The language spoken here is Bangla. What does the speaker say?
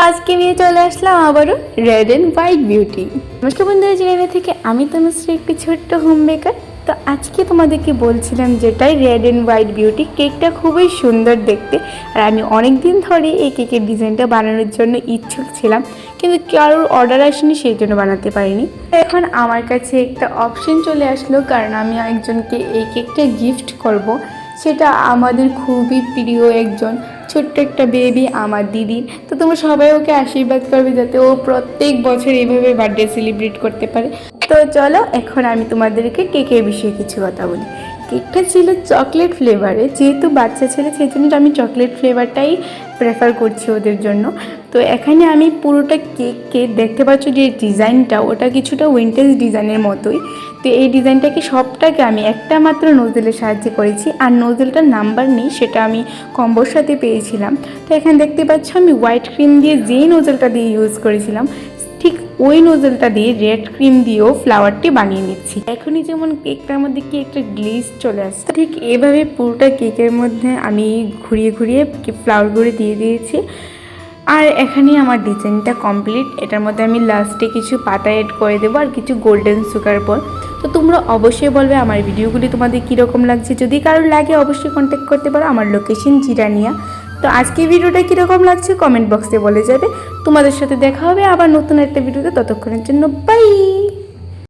আজকে নিয়ে চলে আসলাম আবারও রেড অ্যান্ড হোয়াইট বিউটি। নমস্কার বন্ধুরা, জায়গা থেকে আমি তনুশ্রী, একটি ছোট্ট হোম বেকার। তো আজকে তোমাদেরকে বলছিলাম যেটাই রেড অ্যান্ড হোয়াইট বিউটি, কেকটা খুবই সুন্দর দেখতে। আর আমি অনেক দিন ধরে এই কেকের ডিজাইনটা বানানোর জন্য ইচ্ছুক ছিলাম, কিন্তু কারোর অর্ডার আসেনি, সেই জন্য বানাতে পারিনি। এখন আমার কাছে একটা অপশন চলে আসলো, কারণ আমি একজনকে এই কেকটা গিফট করব। সেটা আমাদের খুবই প্রিয় একজন ছোট্ট একটা বেবি, আমার দিদির। তো তোমরা সবাই ওকে আশীর্বাদ করবে যাতে ও প্রত্যেক বছর এইভাবে বার্থডে সেলিব্রেট করতে পারে। তো চলো এখন আমি তোমাদেরকে কেকের বিষয়ে কিছু কথা বলি। কেকটা ছিল চকলেট ফ্লেভারে, যেহেতু বাচ্চা ছেলে সেই জন্য আমি চকলেট ফ্লেভারটাই প্রেফার করছি ওদের জন্য। তো এখানে আমি পুরোটা কেককে দেখতে পাচ্ছ যে ডিজাইনটা, ওটা কিছুটা উইন্টেজ ডিজাইনের মতোই। তো এই ডিজাইনটাকে সবটাকে আমি একটা মাত্র নোজেলের সাহায্যে করেছি, আর নোজেলটার নাম্বার নেই, সেটা আমি কম্বোর সাথে পেয়েছিলাম। তো এখানে দেখতে পাচ্ছ আমি হোয়াইট ক্রিম দিয়ে যেই নোজেলটা দিয়ে ইউজ করেছিলাম, ঠিক ওই নোজেলটা দিয়ে রেড ক্রিম দিয়েও ফ্লাওয়ারটি বানিয়ে নিচ্ছি। এখনই যেমন কেকটার মধ্যে কি একটা গ্লেজ চলে আসছে, ঠিক এভাবে পুরোটা কেকের মধ্যে আমি ঘুরিয়ে ঘুরিয়ে ফ্লাওয়ারগুলো দিয়ে দিয়েছি। আর এখানে আমার ডিজাইনটা কমপ্লিট। এটার মধ্যে আমি লাস্টে কিছু পাতা অ্যাড করে দেবো আর কিছু গোল্ডেন সুগার বল। তো তোমরা অবশ্যই বলবে আমার ভিডিওগুলি তোমাদের কীরকম লাগছে। যদি কারোর লাগে অবশ্যই কন্ট্যাক্ট করতে পারো। আমার লোকেশন জিরানিয়া। তো আজকে ভিডিওটা কীরকম লাগছে কমেন্ট বক্সে বলে যাবে। তোমাদের সাথে দেখা হবে আবার নতুন একটা ভিডিওতে। ততক্ষণের জন্য বাই।